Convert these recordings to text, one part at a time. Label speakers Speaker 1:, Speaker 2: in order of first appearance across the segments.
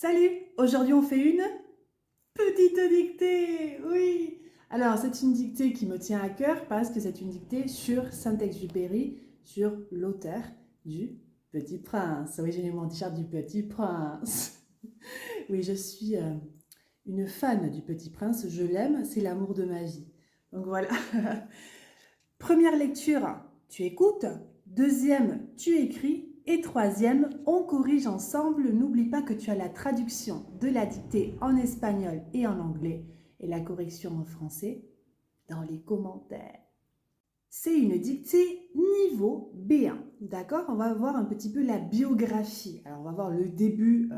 Speaker 1: Salut! Aujourd'hui, on fait une petite dictée. Oui! Alors, c'est une dictée qui me tient à cœur parce que c'est une dictée sur Saint-Exupéry, sur l'auteur du Petit Prince. Oui, j'ai mis mon t-shirt du Petit Prince. Oui, je suis une fan du Petit Prince. Je l'aime, c'est l'amour de ma vie. Donc voilà. Première lecture, tu écoutes. Deuxième, tu écris. Et troisième, on corrige ensemble. N'oublie pas que tu as la traduction de la dictée en espagnol et en anglais et la correction en français dans les commentaires. C'est une dictée niveau B1, d'accord? On va voir un petit peu la biographie. Alors, on va voir le début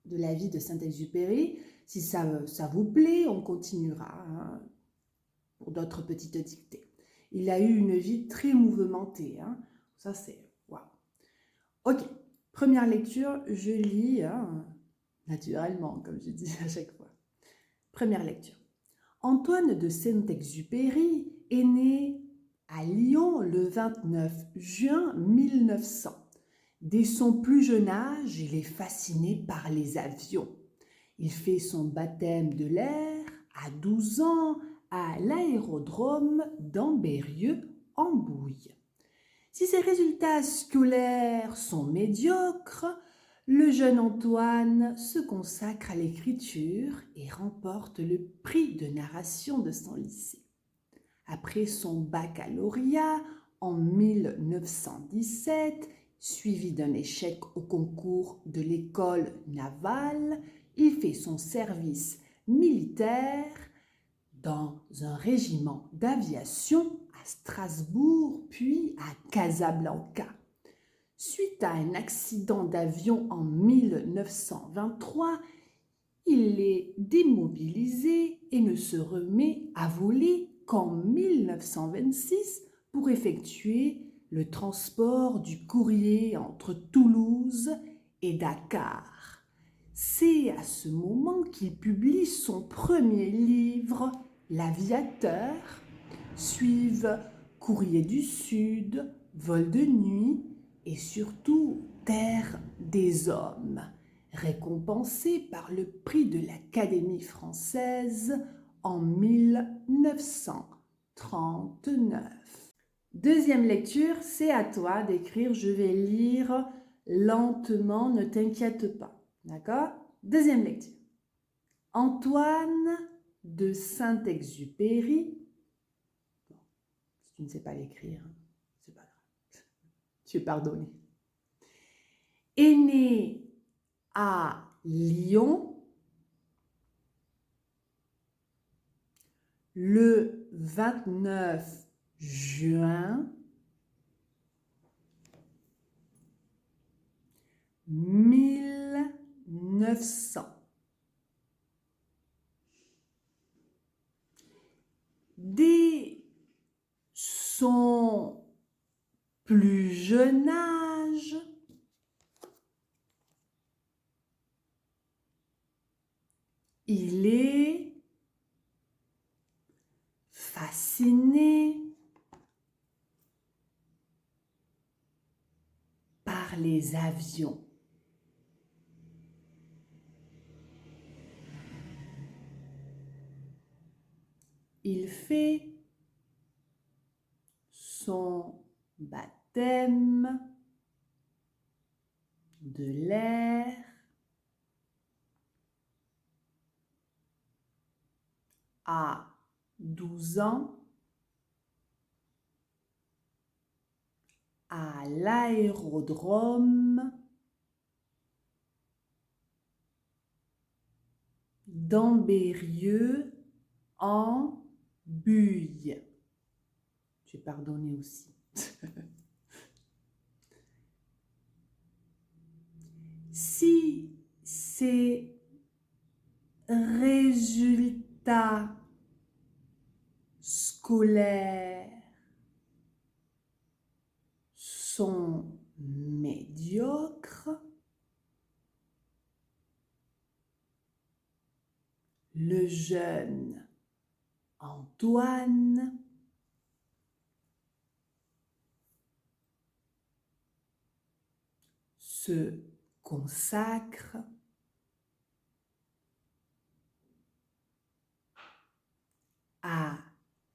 Speaker 1: de la vie de Saint-Exupéry. Si ça vous plaît, on continuera pour d'autres petites dictées. Il a eu une vie très mouvementée. Ça, c'est waouh. Ok, première lecture, je lis naturellement, comme je dis à chaque fois. Première lecture. Antoine de Saint-Exupéry est né à Lyon le 29 juin 1900. Dès son plus jeune âge, il est fasciné par les avions. Il fait son baptême de l'air à 12 ans à l'aérodrome d'Ambérieu en Bouille. Si ses résultats scolaires sont médiocres, le jeune Antoine se consacre à l'écriture et remporte le prix de narration de son lycée. Après son baccalauréat en 1917, suivi d'un échec au concours de l'école navale, il fait son service militaire dans un régiment d'aviation à Strasbourg puis à Casablanca. Suite à un accident d'avion en 1923, il est démobilisé et ne se remet à voler qu'en 1926 pour effectuer le transport du courrier entre Toulouse et Dakar. C'est à ce moment qu'il publie son premier livre, L'Aviateur, suivent Courrier du Sud, Vol de nuit et surtout Terre des hommes, récompensé par le prix de l'Académie française en 1939. Deuxième lecture, c'est à toi d'écrire. Je vais lire lentement, ne t'inquiète pas. D'accord? Deuxième lecture. Antoine de Saint-Exupéry. Bon, si tu ne sais pas l'écrire, c'est pas grave. Tu es pardonné. Est né à Lyon le 29 juin 1900. Dès son plus jeune âge, il est fasciné par les avions. Il fait son baptême de l'air à 12 ans à l'aérodrome d'Ambérieu en Buye. Tu es pardonné aussi. Si ces résultats scolaires sont médiocres, le jeune Antoine se consacre à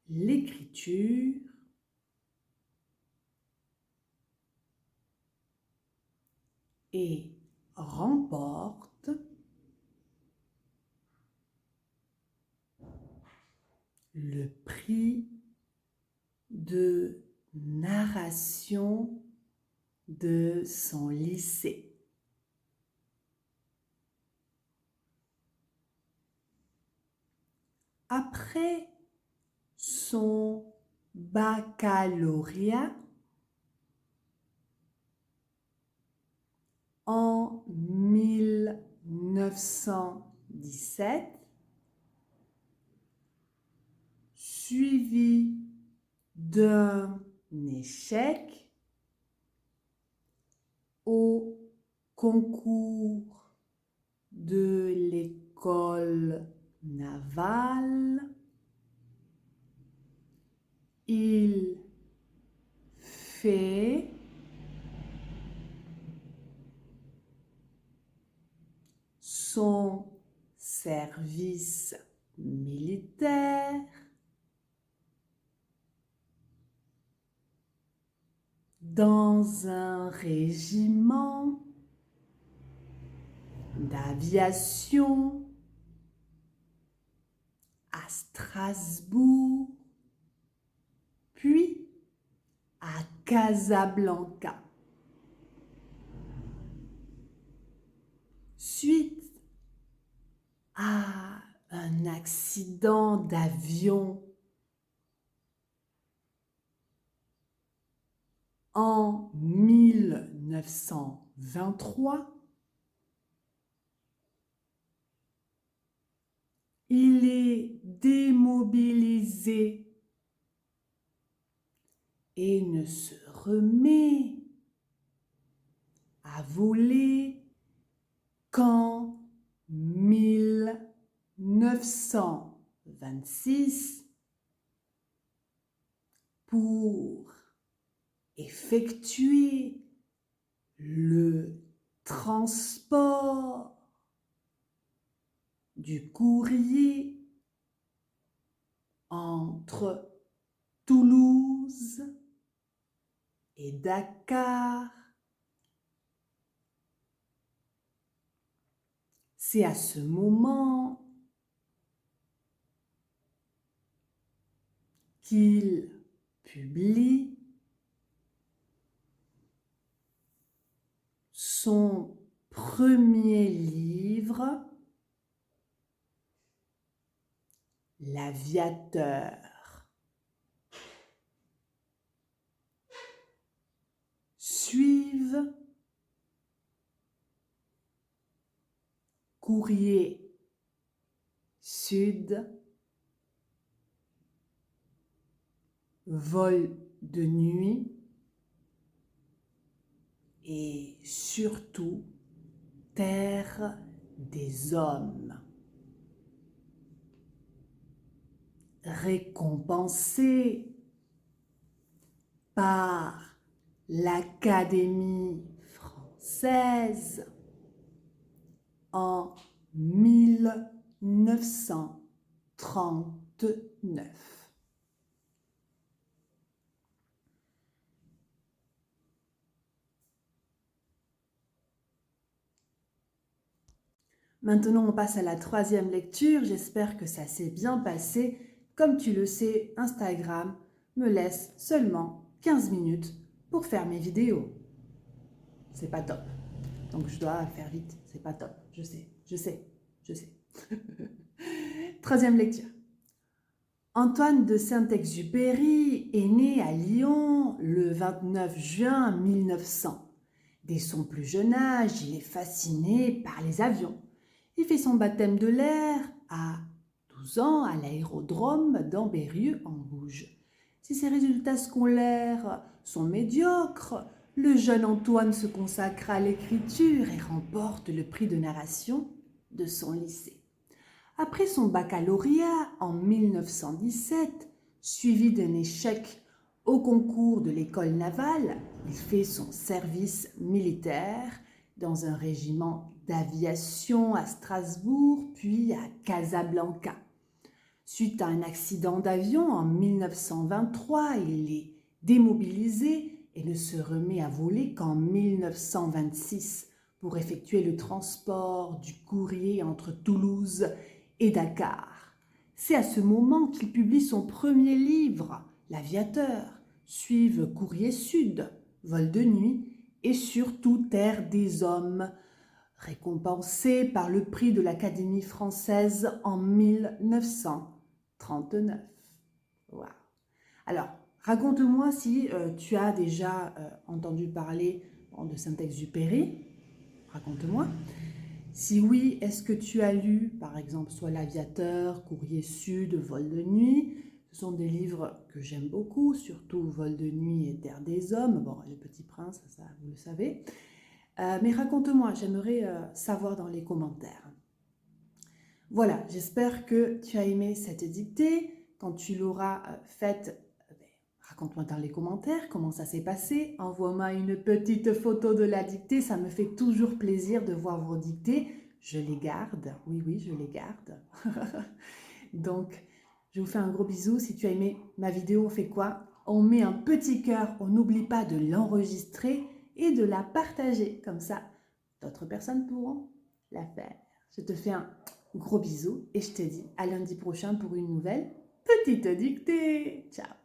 Speaker 1: l'écriture et remporte le prix de narration de son lycée. Après son baccalauréat en 1917, suivi d'un échec au concours de l'école navale, il fait son service militaire dans un régiment d'aviation à Strasbourg, puis à Casablanca. Suite à un accident d'avion en 1923, il est démobilisé et ne se remet à voler qu'en 1926 pour effectuer le transport du courrier entre Toulouse et Dakar. C'est à ce moment qu'il publie son premier livre, L'Aviateur. Suivent Courrier Sud, Vol de nuit et surtout Terre des hommes. Récompensé par l'Académie française en 1939. Maintenant, on passe à la troisième lecture. J'espère que ça s'est bien passé. Comme tu le sais, Instagram me laisse seulement 15 minutes pour faire mes vidéos. C'est pas top. Donc, je dois faire vite. C'est pas top. Je sais. Troisième lecture. Antoine de Saint-Exupéry est né à Lyon le 29 juin 1900. Dès son plus jeune âge, il est fasciné par les avions. Il fait son baptême de l'air à 12 ans à l'aérodrome d'Ambérieu en Bouges. Si ses résultats scolaires sont médiocres, le jeune Antoine se consacre à l'écriture et remporte le prix de narration de son lycée. Après son baccalauréat en 1917, suivi d'un échec au concours de l'école navale, il fait son service militaire dans un régiment d'aviation à Strasbourg, puis à Casablanca. Suite à un accident d'avion en 1923, il est démobilisé et ne se remet à voler qu'en 1926 pour effectuer le transport du courrier entre Toulouse et Dakar. C'est à ce moment qu'il publie son premier livre, L'Aviateur, suivent Courrier Sud, Vol de nuit et surtout Terre des hommes, récompensé par le prix de l'Académie française en 1939. Wow. Alors, raconte-moi si tu as déjà entendu parler de Saint-Exupéry. Raconte-moi. Si oui, est-ce que tu as lu, par exemple, soit L'Aviateur, Courrier Sud, Vol de nuit? Ce sont des livres que j'aime beaucoup, surtout Vol de nuit et Terre des hommes. Bon, Le Petit Prince, ça vous le savez. Mais raconte-moi, j'aimerais savoir dans les commentaires. Voilà, j'espère que tu as aimé cette dictée. Quand tu l'auras faite, raconte-moi dans les commentaires comment ça s'est passé. Envoie-moi une petite photo de la dictée, ça me fait toujours plaisir de voir vos dictées. Je les garde, oui, je les garde. Donc, je vous fais un gros bisou. Si tu as aimé ma vidéo, on fait quoi? On met un petit cœur, on n'oublie pas de l'enregistrer et de la partager. Comme ça, d'autres personnes pourront la faire. Je te fais un gros bisou et je te dis à lundi prochain pour une nouvelle petite dictée. Ciao!